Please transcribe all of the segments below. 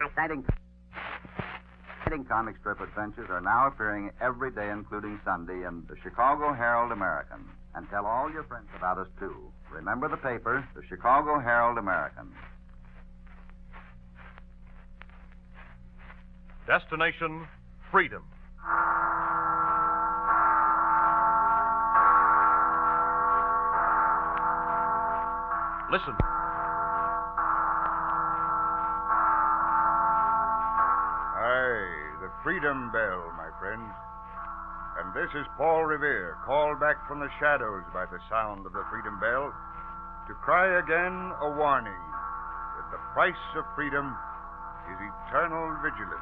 Exciting comic strip adventures are now appearing every day, including Sunday, in the Chicago Herald-American. And tell all your friends about us, too. Remember the paper, the Chicago Herald-American. Destination Freedom. Listen. Aye, the Freedom Bell, my friends. And this is Paul Revere, called back from the shadows by the sound of the Freedom Bell, to cry again a warning that the price of freedom is eternal vigilance.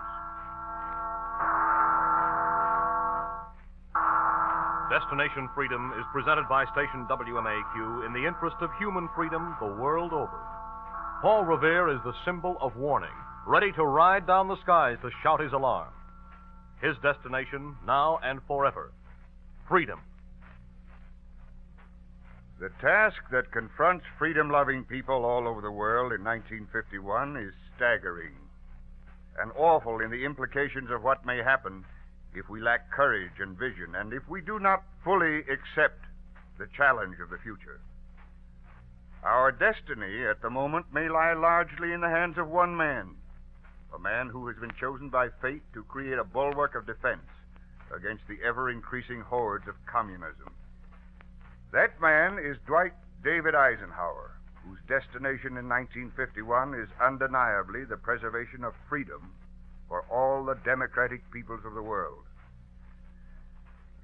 Destination Freedom is presented by station WMAQ in the interest of human freedom the world over. Paul Revere is the symbol of warning, ready to ride down the skies to shout his alarm. His destination, now and forever, freedom. The task that confronts freedom-loving people all over the world in 1951 is staggering and awful in the implications of what may happen if we lack courage and vision, and if we do not fully accept the challenge of the future. Our destiny at the moment may lie largely in the hands of one man, a man who has been chosen by fate to create a bulwark of defense against the ever-increasing hordes of communism. That man is Dwight David Eisenhower, whose destination in 1951 is undeniably the preservation of freedom for all the democratic peoples of the world.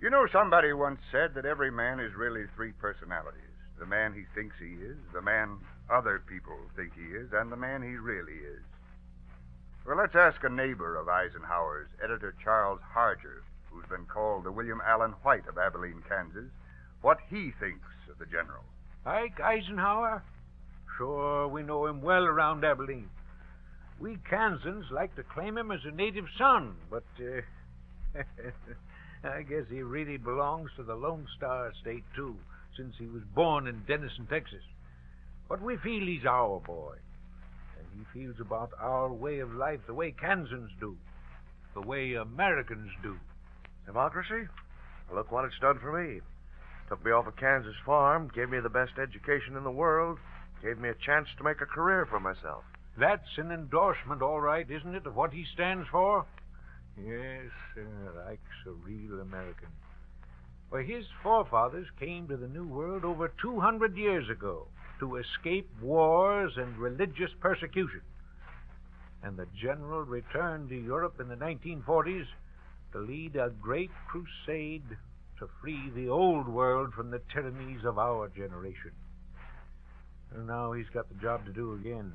You know, somebody once said that every man is really three personalities. The man he thinks he is, the man other people think he is, and the man he really is. Well, let's ask a neighbor of Eisenhower's, Editor Charles Harger, who's been called the William Allen White of Abilene, Kansas, what he thinks of the general. Ike Eisenhower? Sure, we know him well around Abilene. We Kansans like to claim him as a native son, but I guess he really belongs to the Lone Star State, too, since he was born in Denison, Texas. But we feel he's our boy, and he feels about our way of life the way Kansans do, the way Americans do. Democracy? Look what it's done for me. Took me off a Kansas farm, gave me the best education in the world, gave me a chance to make a career for myself. That's an endorsement, all right, isn't it, of what he stands for? Yes, sir, Ike's a real American. Well, his forefathers came to the New World over 200 years ago to escape wars and religious persecution. And the general returned to Europe in the 1940s to lead a great crusade to free the old world from the tyrannies of our generation. And now he's got the job to do again.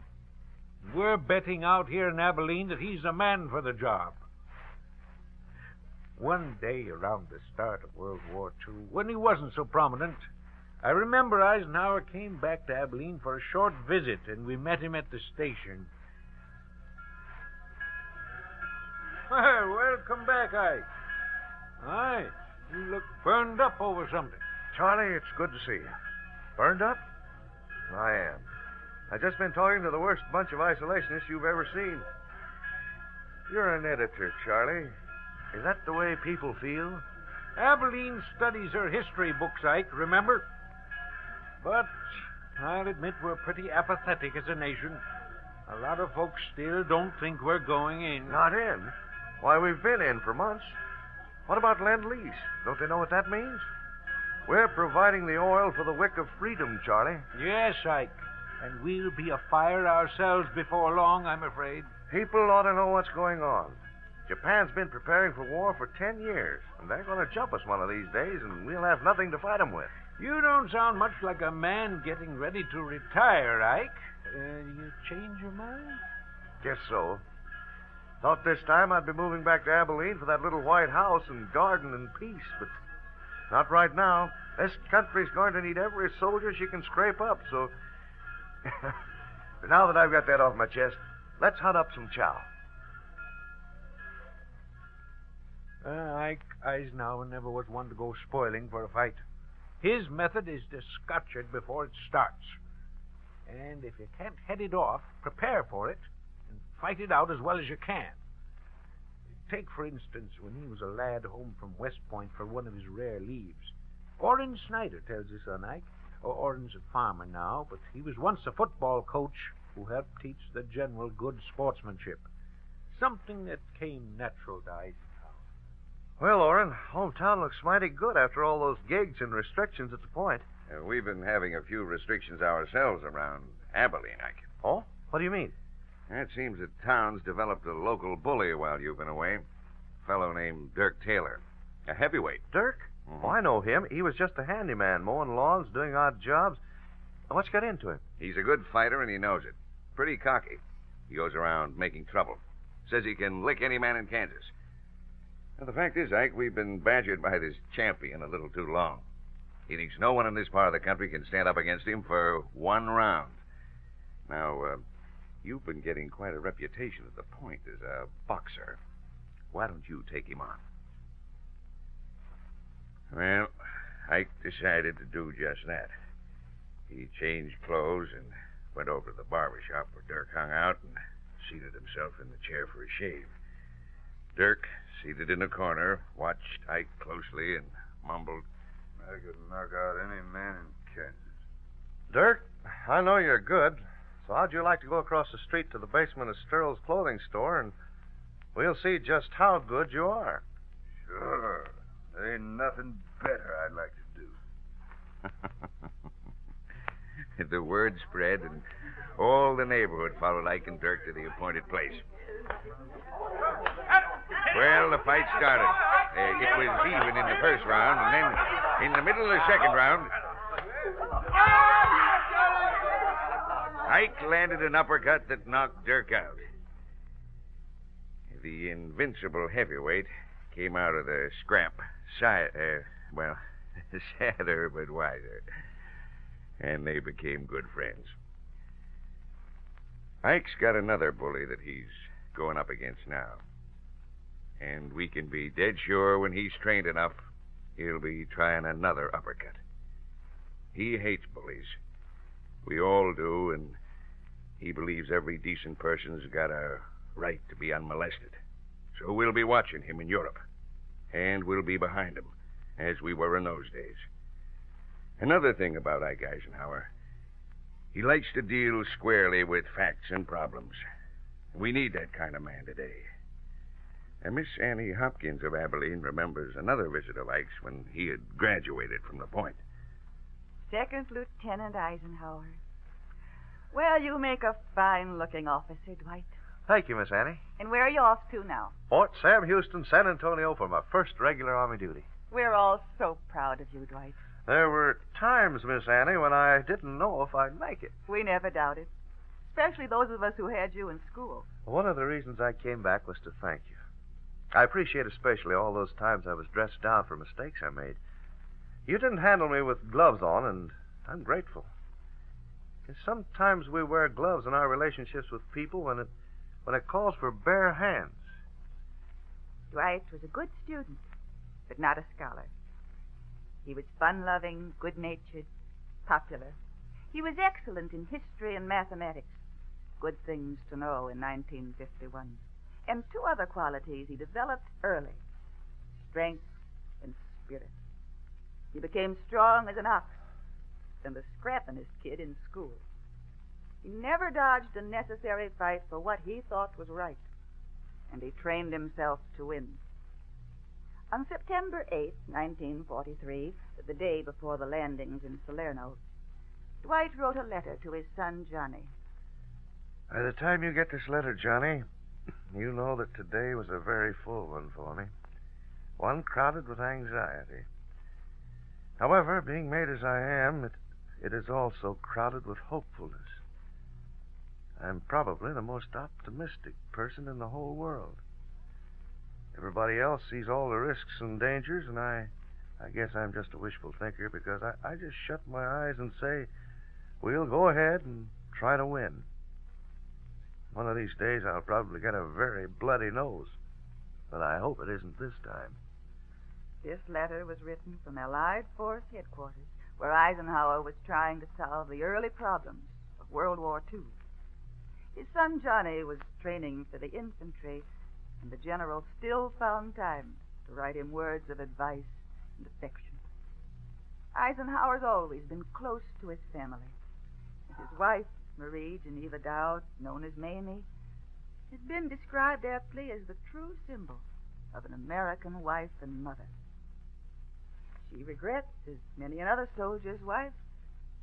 We're betting out here in Abilene that he's the man for the job. One day around the start of World War II, when he wasn't so prominent, I remember Eisenhower came back to Abilene for a short visit, and we met him at the station. Well, welcome back, Ike. Aye, you look burned up over something. Charlie, it's good to see you. Burned up? I am. I've just been talking to the worst bunch of isolationists you've ever seen. You're an editor, Charlie. Is that the way people feel? Abilene studies her history books, Ike, remember? But I'll admit we're pretty apathetic as a nation. A lot of folks still don't think we're going in. Not in? Why, we've been in for months. What about Lend-Lease? Don't they know what that means? We're providing the oil for the wick of freedom, Charlie. Yes, Ike. And we'll be afire ourselves before long, I'm afraid. People ought to know what's going on. Japan's been preparing for war for 10 years, and they're going to jump us one of these days, and we'll have nothing to fight them with. You don't sound much like a man getting ready to retire, Ike. You change your mind? Guess so. Thought this time I'd be moving back to Abilene for that little white house and garden and peace, but not right now. This country's going to need every soldier she can scrape up, so... But now that I've got that off my chest, let's hunt up some chow. Ike Eisenhower never was one to go spoiling for a fight. His method is to scotch it before it starts. And if you can't head it off, prepare for it and fight it out as well as you can. Take, for instance, when he was a lad home from West Point for one of his rare leaves. Orrin Snyder tells us on Ike. Orrin's a farmer now, but he was once a football coach who helped teach the general good sportsmanship. Something that came natural to Eisenhower. Well, Orrin, hometown looks mighty good after all those gigs and restrictions at the point. We've been having a few restrictions ourselves around Abilene, Ike. Oh? What do you mean? It seems that town's developed a local bully while you've been away. A fellow named Dirk Taylor. A heavyweight. Dirk? Mm-hmm. Oh, I know him. He was just a handyman, mowing lawns, doing odd jobs. What's got into him? He's a good fighter, and he knows it. Pretty cocky. He goes around making trouble. Says he can lick any man in Kansas. Now, the fact is, Ike, we've been badgered by this champion a little too long. He thinks no one in this part of the country can stand up against him for one round. Now, you've been getting quite a reputation at the point as a boxer. Why don't you take him on? Well, Ike decided to do just that. He changed clothes and went over to the barber shop where Dirk hung out and seated himself in the chair for a shave. Dirk, seated in a corner, watched Ike closely and mumbled, I could knock out any man in Kansas. Dirk, I know you're good, so how'd you like to go across the street to the basement of Sterl's clothing store, and we'll see just how good you are. Sure. There ain't nothing better I'd like to do. The word spread, and all the neighborhood followed Ike and Dirk to the appointed place. Well, the fight started. It was even in the first round, and then in the middle of the second round, Ike landed an uppercut that knocked Dirk out. The invincible heavyweight came out of the scrap sadder but wiser. And they became good friends. Ike's got another bully that he's going up against now. And we can be dead sure when he's trained enough, he'll be trying another uppercut. He hates bullies. We all do, and he believes every decent person's got a right to be unmolested. So we'll be watching him in Europe. And we'll be behind him, as we were in those days. Another thing about Ike Eisenhower, he likes to deal squarely with facts and problems. We need that kind of man today. And Miss Annie Hopkins of Abilene remembers another visit of Ike's when he had graduated from the point. Second Lieutenant Eisenhower. Well, you make a fine-looking officer, Dwight. Thank you, Miss Annie. And where are you off to now? Fort Sam Houston, San Antonio for my first regular Army duty. We're all so proud of you, Dwight. There were times, Miss Annie, when I didn't know if I'd make it. We never doubted. Especially those of us who had you in school. One of the reasons I came back was to thank you. I appreciate especially all those times I was dressed down for mistakes I made. You didn't handle me with gloves on, and I'm grateful. Because sometimes we wear gloves in our relationships with people when it calls for bare hands. Dwight was a good student, but not a scholar. He was fun-loving, good-natured, popular. He was excellent in history and mathematics. Good things to know in 1951. And two other qualities he developed early: strength and spirit. He became strong as an ox and the scrappingest kid in school. He never dodged a necessary fight for what he thought was right, and he trained himself to win. On September 8, 1943, the day before the landings in Salerno, Dwight wrote a letter to his son, Johnny. By the time you get this letter, Johnny, you know that today was a very full one for me. One crowded with anxiety. However, being made as I am, it is also crowded with hopefulness. I'm probably the most optimistic person in the whole world. Everybody else sees all the risks and dangers, and I guess I'm just a wishful thinker because I just shut my eyes and say, we'll go ahead and try to win. One of these days I'll probably get a very bloody nose, but I hope it isn't this time. This letter was written from Allied Force Headquarters, where Eisenhower was trying to solve the early problems of World War II. His son Johnny was training for the infantry, and the general still found time to write him words of advice and affection. Eisenhower's always been close to his family. His wife, Marie Geneva Dowd, known as Mamie, has been described aptly as the true symbol of an American wife and mother. She regrets, as many another soldier's wife,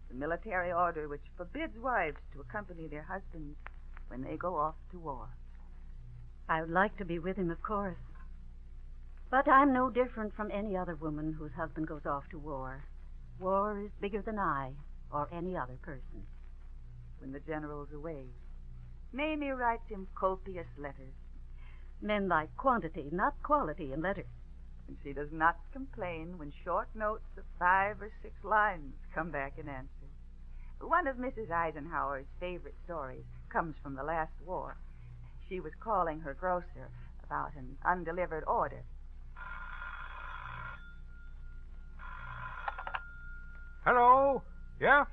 the military order which forbids wives to accompany their husbands when they go off to war. I would like to be with him, of course. But I'm no different from any other woman whose husband goes off to war. War is bigger than I or any other person. When the general's away, Mamie writes him copious letters. Men like quantity, not quality, in letters. And she does not complain when short notes of 5 or 6 lines come back in answer. One of Mrs. Eisenhower's favorite stories comes from the last war. She was calling her grocer about an undelivered order. Hello? Yeah?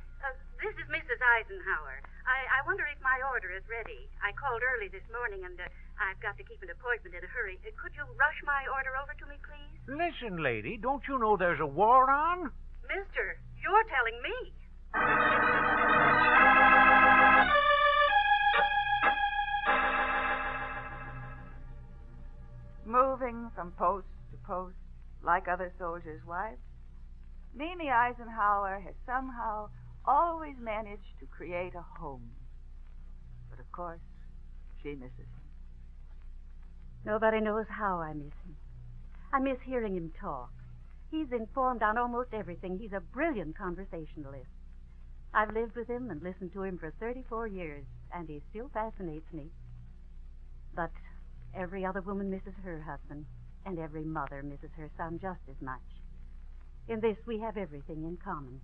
This is Mrs. Eisenhower. I wonder if my order is ready. I called early this morning, and I've got to keep an appointment in a hurry. Could you rush my order over to me, please? Listen, lady, don't you know there's a war on? Mister, you're telling me. Moving from post to post, like other soldiers' wives, Mamie Eisenhower has somehow always managed to create a home. But of course, she misses him. Nobody knows how I miss him. I miss hearing him talk. He's informed on almost everything. He's a brilliant conversationalist. I've lived with him and listened to him for 34 years, and he still fascinates me. But every other woman misses her husband, and every mother misses her son just as much. In this, we have everything in common.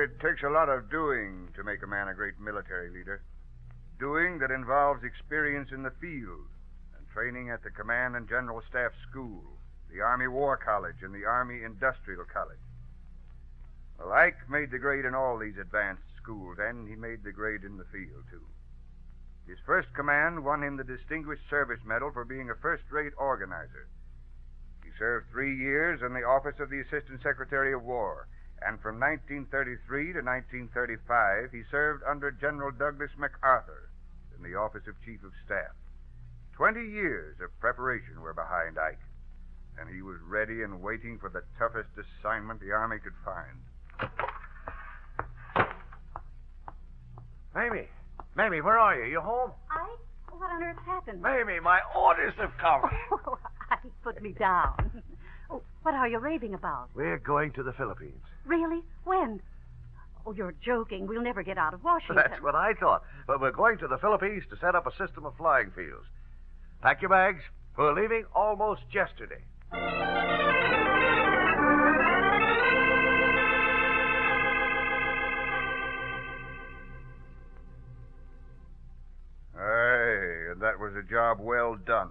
It takes a lot of doing to make a man a great military leader. Doing that involves experience in the field and training at the Command and General Staff School, the Army War College, and the Army Industrial College. Well, Ike made the grade in all these advanced schools, and he made the grade in the field, too. His first command won him the Distinguished Service Medal for being a first-rate organizer. He served 3 years in the office of the Assistant Secretary of War, and from 1933 to 1935, he served under General Douglas MacArthur in the office of Chief of Staff. 20 years of preparation were behind Ike, and he was ready and waiting for the toughest assignment the Army could find. Mamie, where are you? You home? What on earth happened? Mamie, my orders have come. Oh, put me down. Oh, what are you raving about? We're going to the Philippines. Really? When? Oh, you're joking. We'll never get out of Washington. That's what I thought. But we're going to the Philippines to set up a system of flying fields. Pack your bags. We're leaving almost yesterday. Aye, and that was a job well done.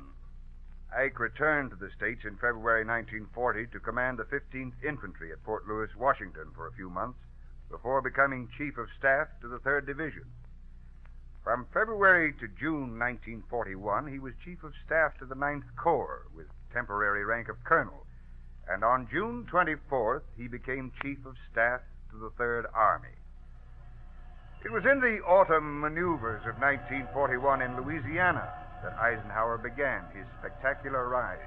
Ike returned to the States in February 1940 to command the 15th Infantry at Fort Lewis, Washington for a few months before becoming Chief of Staff to the 3rd Division. From February to June 1941, he was Chief of Staff to the 9th Corps with temporary rank of Colonel, and on June 24th, he became Chief of Staff to the 3rd Army. It was in the autumn maneuvers of 1941 in Louisiana that Eisenhower began his spectacular rise.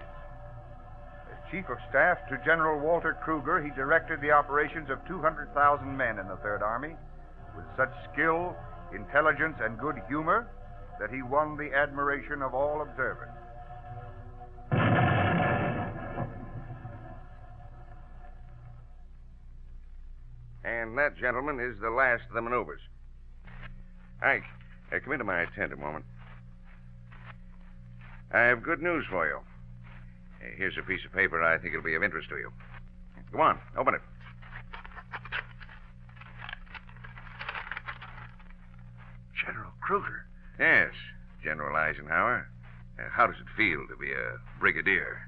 As Chief of Staff to General Walter Kruger, he directed the operations of 200,000 men in the Third Army with such skill, intelligence, and good humor that he won the admiration of all observers. And that, gentlemen, is the last of the maneuvers. Ike, come into my tent a moment. I have good news for you. Here's a piece of paper I think it'll be of interest to you. Go on, open it. General Kruger. Yes, General Eisenhower. How does it feel to be a brigadier?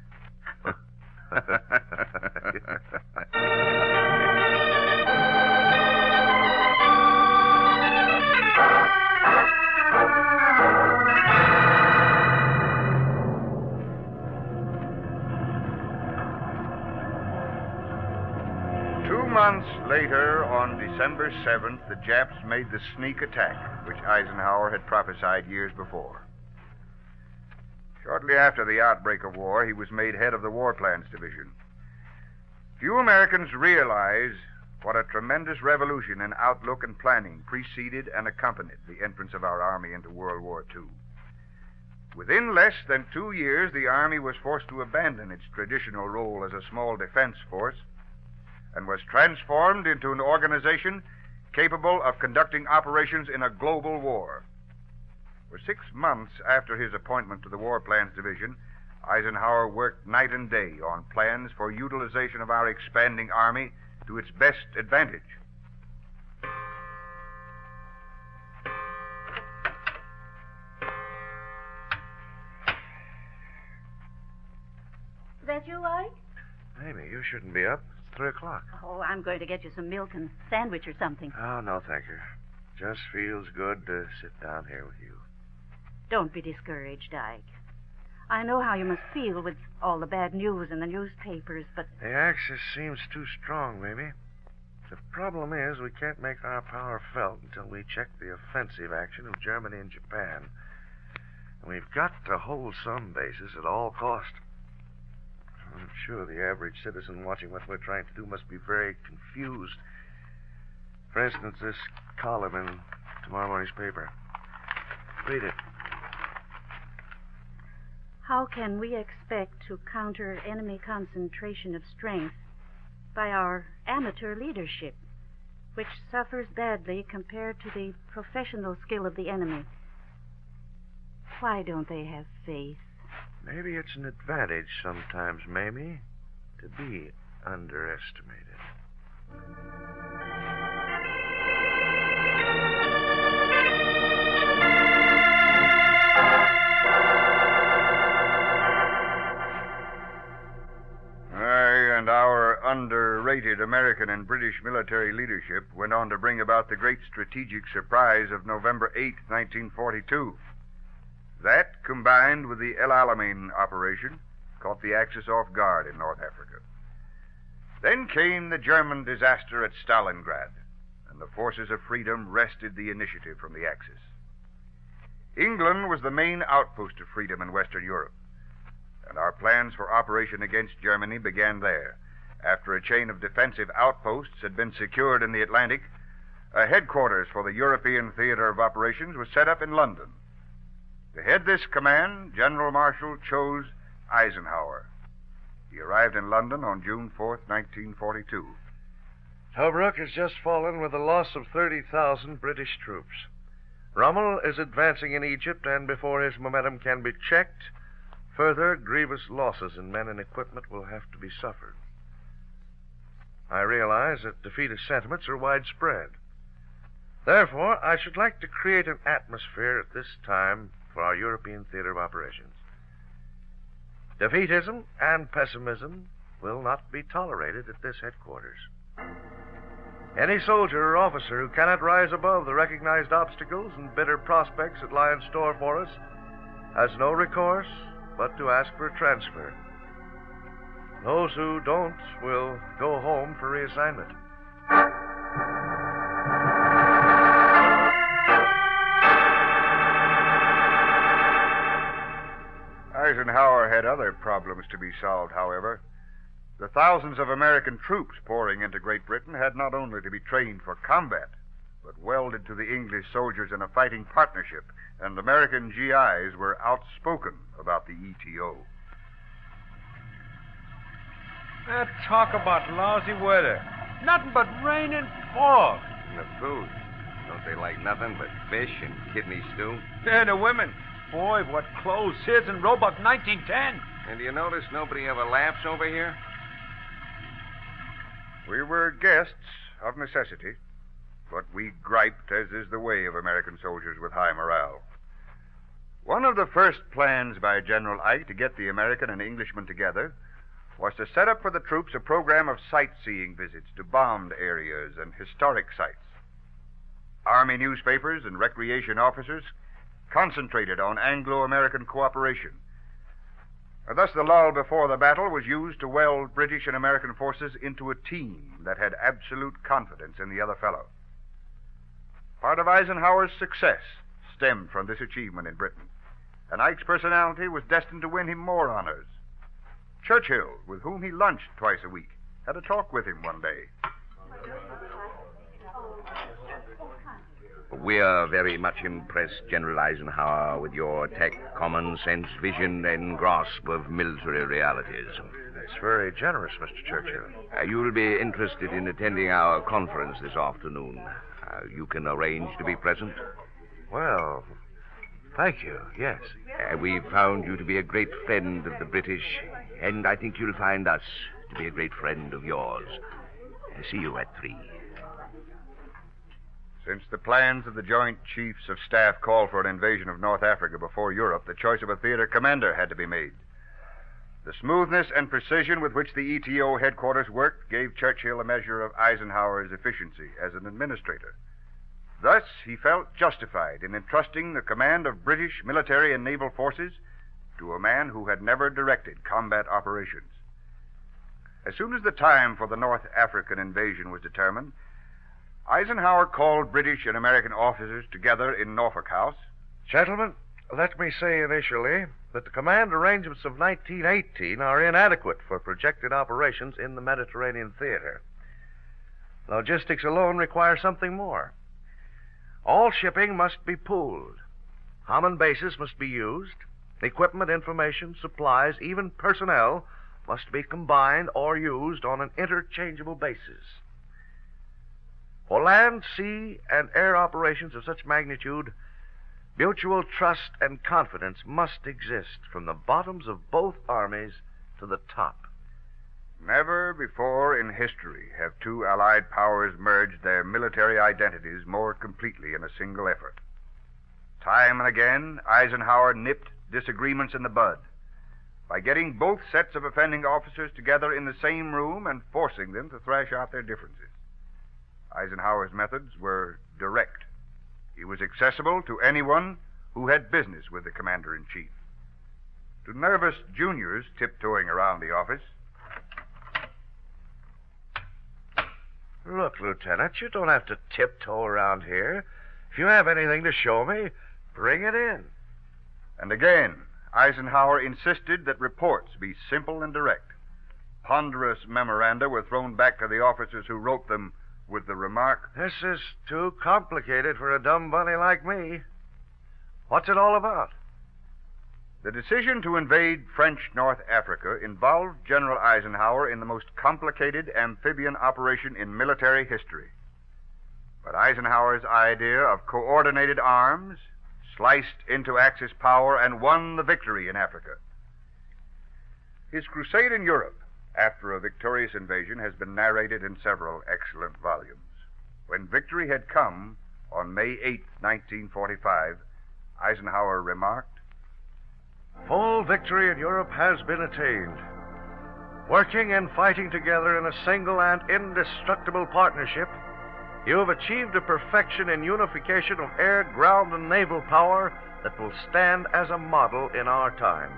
2 months later, on December 7th, the Japs made the sneak attack, which Eisenhower had prophesied years before. Shortly after the outbreak of war, he was made head of the War Plans Division. Few Americans realize what a tremendous revolution in outlook and planning preceded and accompanied the entrance of our Army into World War II. Within less than 2 years, the Army was forced to abandon its traditional role as a small defense force and was transformed into an organization capable of conducting operations in a global war. For 6 months after his appointment to the War Plans Division, Eisenhower worked night and day on plans for utilization of our expanding Army to its best advantage. Is that you, Ike? Amy, you shouldn't be up. It's 3 o'clock. Oh, I'm going to get you some milk and sandwich or something. Oh, no, thank you. Just feels good to sit down here with you. Don't be discouraged, Ike. I know how you must feel with all the bad news in the newspapers, but... The Axis seems too strong, Mamie. The problem is we can't make our power felt until we check the offensive action of Germany and Japan. And we've got to hold some bases at all cost. I'm sure the average citizen watching what we're trying to do must be very confused. For instance, this column in tomorrow morning's paper. Read it. How can we expect to counter enemy concentration of strength by our amateur leadership, which suffers badly compared to the professional skill of the enemy? Why don't they have faith? Maybe it's an advantage sometimes, Mamie, to be underestimated. And our underrated American and British military leadership went on to bring about the great strategic surprise of November 8, 1942. That, combined with the El Alamein operation, caught the Axis off guard in North Africa. Then came the German disaster at Stalingrad, and the forces of freedom wrested the initiative from the Axis. England was the main outpost of freedom in Western Europe, and our plans for operation against Germany began there. After a chain of defensive outposts had been secured in the Atlantic, a headquarters for the European Theater of Operations was set up in London. To head this command, General Marshall chose Eisenhower. He arrived in London on June 4th, 1942. Tobruk has just fallen with a loss of 30,000 British troops. Rommel is advancing in Egypt, and before his momentum can be checked, further grievous losses in men and equipment will have to be suffered. I realize that defeatist sentiments are widespread. Therefore, I should like to create an atmosphere at this time for our European theater of operations. Defeatism and pessimism will not be tolerated at this headquarters. Any soldier or officer who cannot rise above the recognized obstacles and bitter prospects that lie in store for us has no recourse but to ask for a transfer. Those who don't will go home for reassignment. Eisenhower had other problems to be solved, however. The thousands of American troops pouring into Great Britain had not only to be trained for combat, but welded to the English soldiers in a fighting partnership, and American GIs were outspoken about the ETO. Talk about lousy weather. Nothing but rain and fog. And the food. Don't they like nothing but fish and kidney stew? And the women. Boy, what clothes. Sears and Roebuck 1910. And do you notice nobody ever laughs over here? We were guests of necessity, but we griped, as is the way of American soldiers with high morale. One of the first plans by General Ike to get the American and Englishman together was to set up for the troops a program of sightseeing visits to bombed areas and historic sites. Army newspapers and recreation officers concentrated on Anglo-American cooperation. Thus, the lull before the battle was used to weld British and American forces into a team that had absolute confidence in the other fellow. Part of Eisenhower's success stemmed from this achievement in Britain, and Ike's personality was destined to win him more honors. Churchill, with whom he lunched twice a week, had a talk with him one day. We are very much impressed, General Eisenhower, with your tact, common sense, vision, and grasp of military realities. That's very generous, Mr. Churchill. You'll be interested in attending our conference this afternoon. You can arrange to be present. Well, thank you, yes. We've found you to be a great friend of the British, and I think you'll find us to be a great friend of yours. See you at 3. Since the plans of the Joint Chiefs of Staff called for an invasion of North Africa before Europe, the choice of a theater commander had to be made. The smoothness and precision with which the ETO headquarters worked gave Churchill a measure of Eisenhower's efficiency as an administrator. Thus, he felt justified in entrusting the command of British military and naval forces to a man who had never directed combat operations. As soon as the time for the North African invasion was determined, Eisenhower called British and American officers together in Norfolk House. Gentlemen, let me say initially that the command arrangements of 1918 are inadequate for projected operations in the Mediterranean theater. Logistics alone require something more. All shipping must be pooled. Common bases must be used. Equipment, information, supplies, even personnel must be combined or used on an interchangeable basis. For land, sea, and air operations of such magnitude, mutual trust and confidence must exist from the bottoms of both armies to the top. Never before in history have two Allied powers merged their military identities more completely in a single effort. Time and again, Eisenhower nipped disagreements in the bud by getting both sets of offending officers together in the same room and forcing them to thrash out their differences. Eisenhower's methods were direct. He was accessible to anyone who had business with the commander-in-chief. To nervous juniors tiptoeing around the office, Look, Lieutenant, you don't have to tiptoe around here. If you have anything to show me, bring it in. and again, Eisenhower insisted that reports be simple and direct. Ponderous memoranda were thrown back to the officers who wrote them with the remark, "This is too complicated for a dumb bunny like me. What's it all about?" The decision to invade French North Africa involved General Eisenhower in the most complicated amphibian operation in military history. But Eisenhower's idea of coordinated arms sliced into Axis power and won the victory in Africa. His crusade in Europe after a victorious invasion has been narrated in several excellent volumes. When victory had come on May 8, 1945, Eisenhower remarked, "Full victory in Europe has been attained. Working and fighting together in a single and indestructible partnership, you have achieved a perfection in unification of air, ground, and naval power that will stand as a model in our time.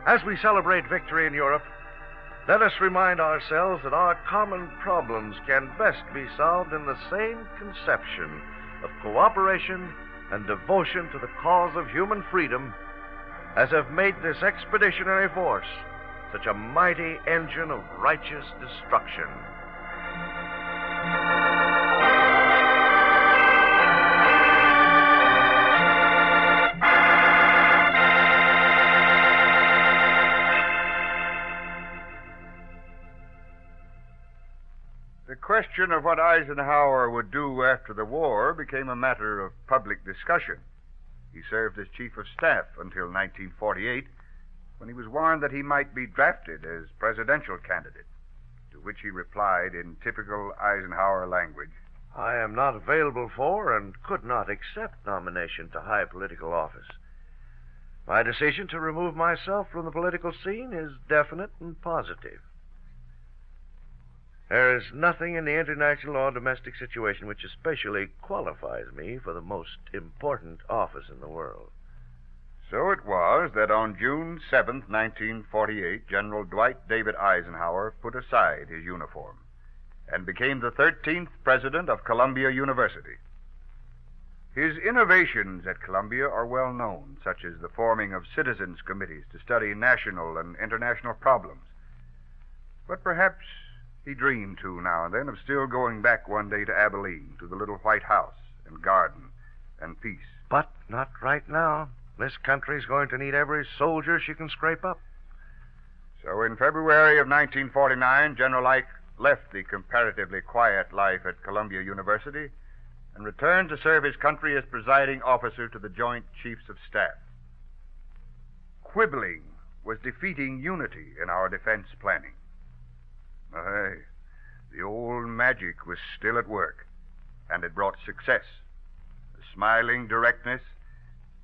As we celebrate victory in Europe, let us remind ourselves that our common problems can best be solved in the same conception of cooperation and devotion to the cause of human freedom as have made this expeditionary force such a mighty engine of righteous destruction." The question of what Eisenhower would do after the war became a matter of public discussion. He served as Chief of Staff until 1948, when he was warned that he might be drafted as presidential candidate, to which he replied in typical Eisenhower language, I am not available for and could not accept nomination to high political office. My decision to remove myself from the political scene is definite and positive. There is nothing in the international or domestic situation which especially qualifies me for the most important office in the world. So it was that on June 7th, 1948, General Dwight David Eisenhower put aside his uniform and became the 13th president of Columbia University. His innovations at Columbia are well known, such as the forming of citizens' committees to study national and international problems. But perhaps he dreamed, too, now and then, of still going back one day to Abilene, to the little White House and garden and peace. But not right now. This country's going to need every soldier she can scrape up. So in February of 1949, General Ike left the comparatively quiet life at Columbia University and returned to serve his country as presiding officer to the Joint Chiefs of Staff. Quibbling was defeating unity in our defense planning. Aye, the old magic was still at work, and it brought success. The smiling directness,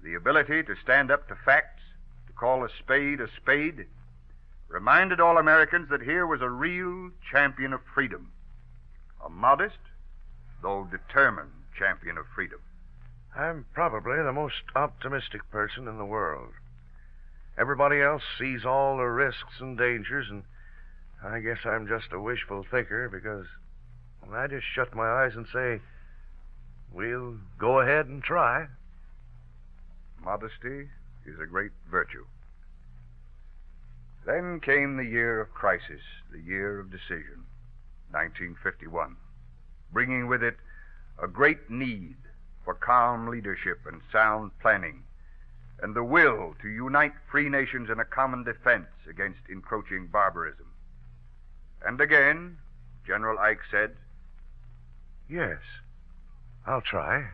the ability to stand up to facts, to call a spade, reminded all Americans that here was a real champion of freedom, a modest, though determined champion of freedom. I'm probably the most optimistic person in the world. Everybody else sees all the risks and dangers, and I guess I'm just a wishful thinker because I just shut my eyes and say, we'll go ahead and try. Modesty is a great virtue. Then came the year of crisis, the year of decision, 1951, bringing with it a great need for calm leadership and sound planning, and the will to unite free nations in a common defense against encroaching barbarism. And again, General Ike said, Yes, I'll try.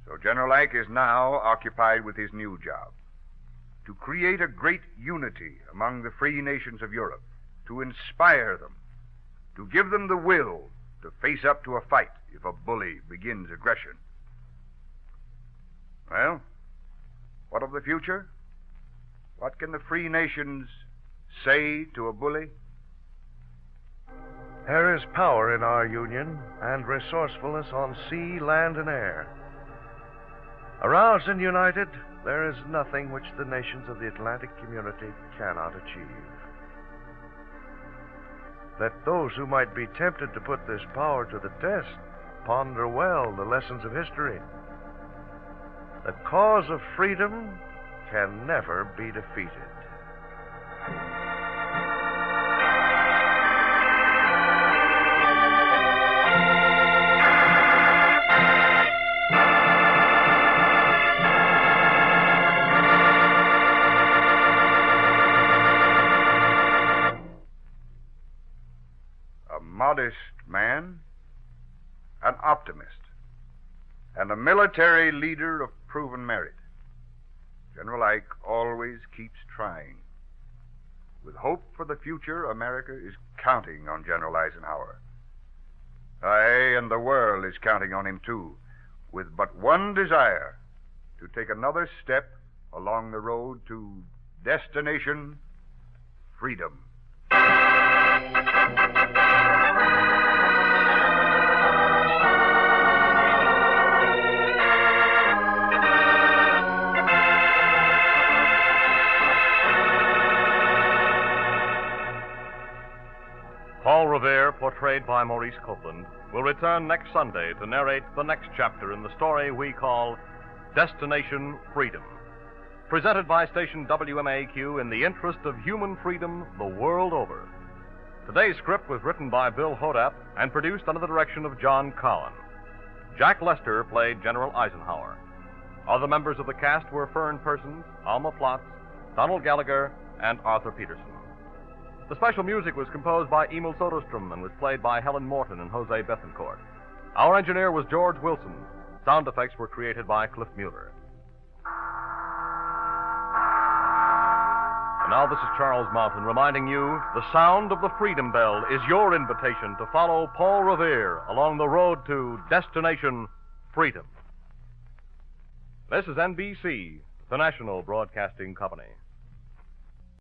So General Ike is now occupied with his new job, to create a great unity among the free nations of Europe, to inspire them, to give them the will to face up to a fight if a bully begins aggression. Well, what of the future? What can the free nations say to a bully? There is power in our union and resourcefulness on sea, land, and air. Aroused and united, there is nothing which the nations of the Atlantic community cannot achieve. Let those who might be tempted to put this power to the test ponder well the lessons of history. The cause of freedom can never be defeated. Modest man, an optimist, and a military leader of proven merit. General Ike always keeps trying. With hope for the future, America is counting on General Eisenhower. Aye, and the world is counting on him too, with but one desire, to take another step along the road to destination freedom. Paul Revere, portrayed by Maurice Copeland, will return next Sunday to narrate the next chapter in the story we call Destination Freedom. Presented by station WMAQ in the interest of human freedom the world over. Today's script was written by Bill Hodap and produced under the direction of John Cowan. Jack Lester played General Eisenhower. Other members of the cast were Fern Persons, Alma Plotz, Donald Gallagher, and Arthur Peterson. The special music was composed by Emil Soderstrom and was played by Helen Morton and Jose Bethencourt. Our engineer was George Wilson. Sound effects were created by Cliff Mueller. And now this is Charles Mountain reminding you the sound of the Freedom Bell is your invitation to follow Paul Revere along the road to Destination Freedom. This is NBC, the National Broadcasting Company.